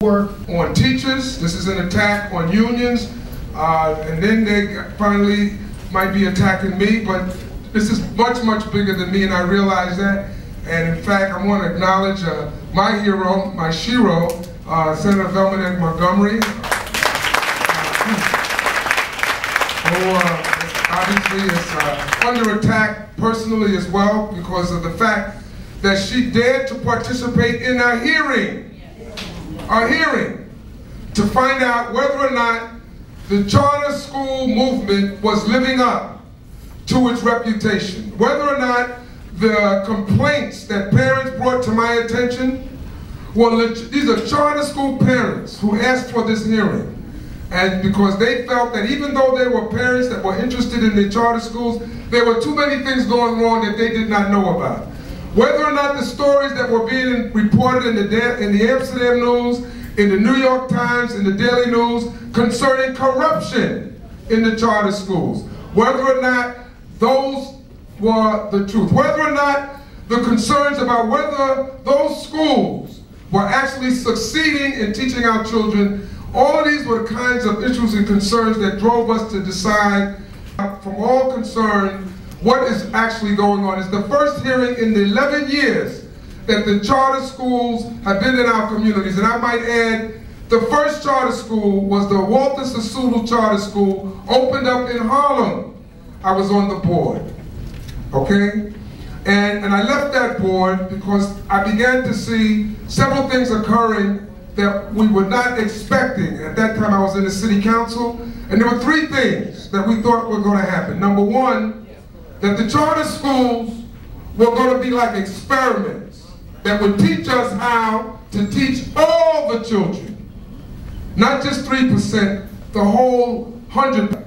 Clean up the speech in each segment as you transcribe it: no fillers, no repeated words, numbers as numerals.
work on teachers. This is an attack on unions, and then they finally might be attacking me, but this is much, much bigger than me, and I realize that. And in fact, I want to acknowledge my hero, my Shiro, Senator Velma Montgomery, who obviously is under attack personally as well because of the fact that she dared to participate in a hearing to find out whether or not the charter school movement was living up to its reputation, whether or not the complaints that parents brought to my attention were these are charter school parents who asked for this hearing. And because they felt that even though they were parents that were interested in the charter schools, there were too many things going wrong that they did not know about. Whether or not the stories that were being reported in the Amsterdam News, in the New York Times, in the Daily News, concerning corruption in the charter schools, whether or not those were the truth, whether or not the concerns about whether those schools were actually succeeding in teaching our children, all of these were the kinds of issues and concerns that drove us to decide from all concerned what is actually going on. It's the first hearing in the 11 years that the charter schools have been in our communities. And I might add, the first charter school was the Walter Sisulu Charter School, opened up in Harlem. I was on the board, okay? And I left that board because I began to see several things occurring that we were not expecting. At that time I was in the city council, and there were three things that we thought were going to happen. Number one, that the charter schools were going to be like experiments that would teach us how to teach all the children, not just 3%, the whole 100%.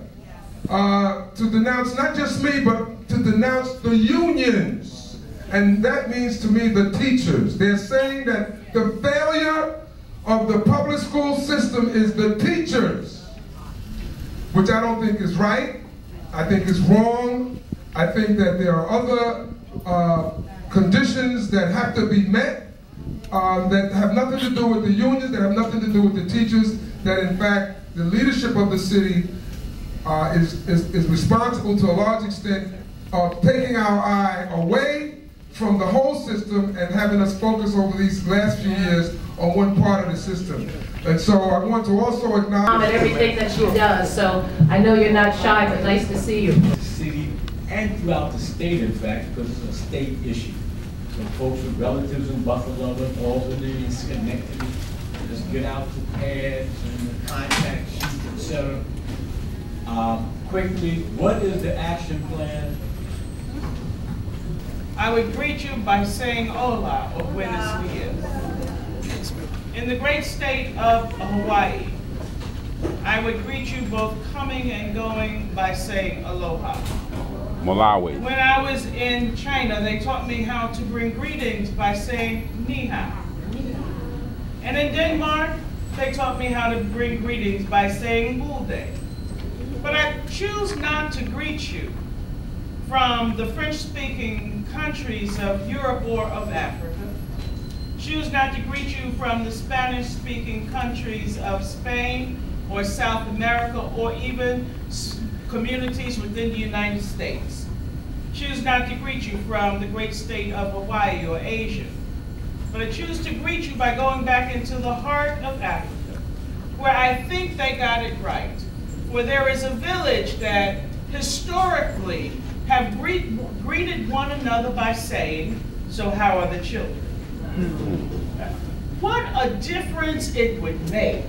To denounce not just me, but to denounce the unions. And that means to me the teachers. They're saying that the failure of the public school system is the teachers, which I don't think is right. I think it's wrong. I think that there are other conditions that have to be met that have nothing to do with the unions, that have nothing to do with the teachers, that in fact the leadership of the city is responsible to a large extent of taking our eye away from the whole system and having us focus over these last few years on one part of the system. And so I want to also acknowledge everything that she does. So I know you're not shy, but nice to see you. The city and throughout the state, in fact, because it's a state issue. So folks with relatives in Buffalo and Albany and Schenectady just get out the pads and the contact sheets, etc. Quickly, what is the action plan? I would greet you by saying hola or buenos dias. In the great state of Hawaii, I would greet you both coming and going by saying aloha. Malawi. When I was in China, they taught me how to bring greetings by saying ni hao. And in Denmark, they taught me how to bring greetings by saying bude. But I choose not to greet you from the French-speaking countries of Europe or of Africa. Choose not to greet you from the Spanish-speaking countries of Spain or South America or even communities within the United States. Choose not to greet you from the great state of Hawaii or Asia. But I choose to greet you by going back into the heart of Africa, where I think they got it right, where there is a village that historically have greeted one another by saying, "So how are the children?" What a difference it would make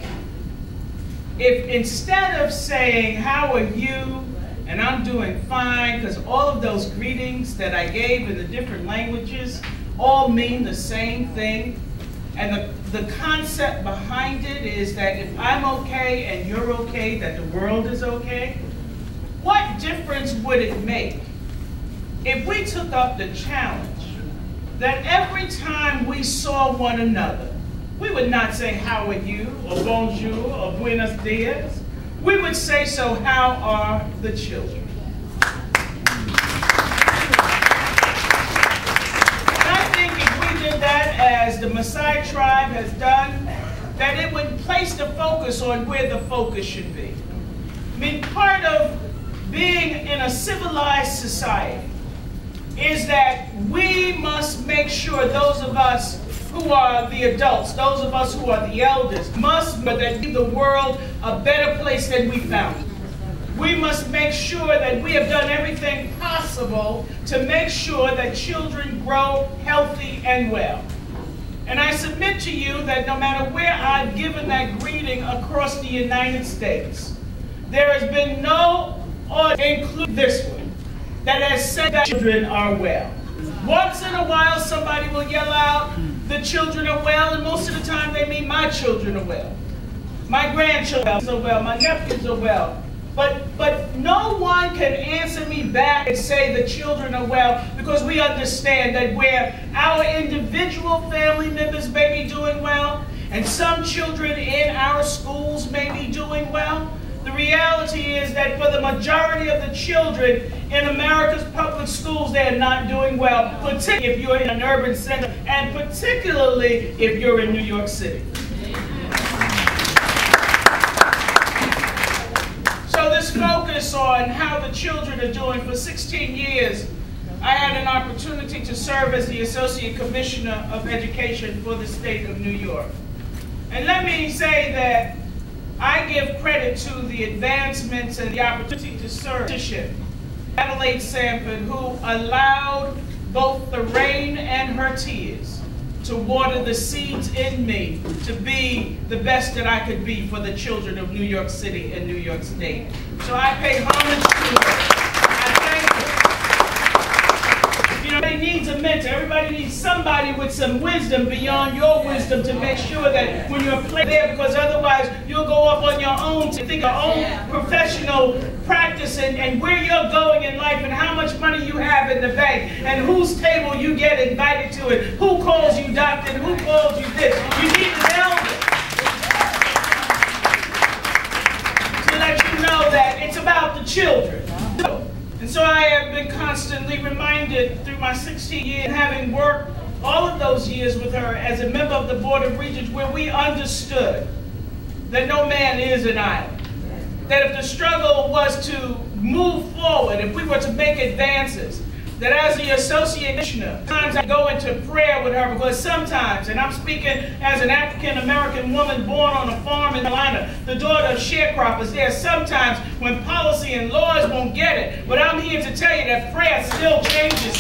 if instead of saying, "How are you?" and "I'm doing fine," because all of those greetings that I gave in the different languages all mean the same thing. And the concept behind it is that if I'm okay and you're okay, that the world is okay. What difference would it make if we took up the challenge that every time we saw one another, we would not say, "How are you?" or "Bonjour" or "Buenos dias." We would say, "So how are the children?" And I think if we did that as the Maasai tribe has done, that it would place the focus on where the focus should be. I mean, part of being in a civilized society is that we must make sure those of us who are the adults, those of us who are the elders, must make the world a better place than we found it. We must make sure that we have done everything possible to make sure that children grow healthy and well. And I submit to you that no matter where I've given that greeting across the United States, there has been no order, including this one, that has said that children are well. Once in a while, somebody will yell out, the children are well, and most of the time they mean my children are well. My grandchildren are well, my nephews are well. But no one can answer me back and say the children are well, because we understand that where our individual family members may be doing well, and some children in our schools may be doing well, the reality is that for the majority of the children in America's public schools, they are not doing well, particularly if you're in an urban center, and particularly if you're in New York City. So this focus on how the children are doing, for 16 years, I had an opportunity to serve as the Associate Commissioner of Education for the state of New York. And let me say that I give credit to the advancements and the opportunity to serve Adelaide Sanford, who allowed both the rain and her tears to water the seeds in me to be the best that I could be for the children of New York City and New York State. So I pay homage to her. I thank her. You know, everybody needs a mentor. Everybody needs somebody with some wisdom beyond your wisdom to make sure that when you're playing there, because otherwise you'll go off on your own to think your own professional practice and where you're going in life and how much money you have in the bank and whose table you get invited to it, who calls you doctor and who calls you this. You need an elder to let you know that it's about the children. And so I have been constantly reminded through my 16 years, having worked all of those years with her as a member of the Board of Regents, where we understood that no man is an island. That if the struggle was to move forward, if we were to make advances, that as the associate commissioner, sometimes I go into prayer with her, because sometimes, and I'm speaking as an African-American woman born on a farm in Carolina, the daughter of sharecroppers, there are sometimes when policy and laws won't get it, but I'm here to tell you that prayer still changes.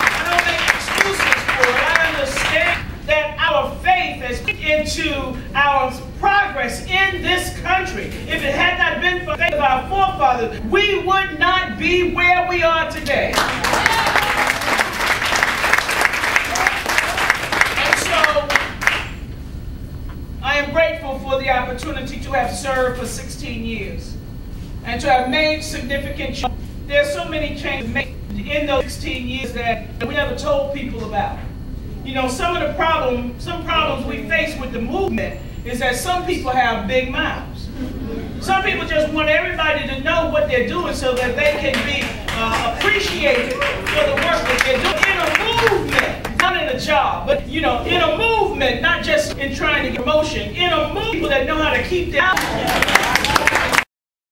I don't make excuses for it. I understand that our faith has into our progress in this country. If it had not been for the faith of our forefathers, we would not be where we are today. And so, I am grateful for the opportunity to have served for 16 years and to have made significant changes. There are so many changes made in those 16 years that we never told people about. You know, some problems we face with the movement is that some people have big mouths. Some people just want everybody to know what they're doing so that they can be appreciated for the work that they're doing in a movement, not in a job, but, you know, in a movement, not just in trying to get promotion, in a movement that know how to keep their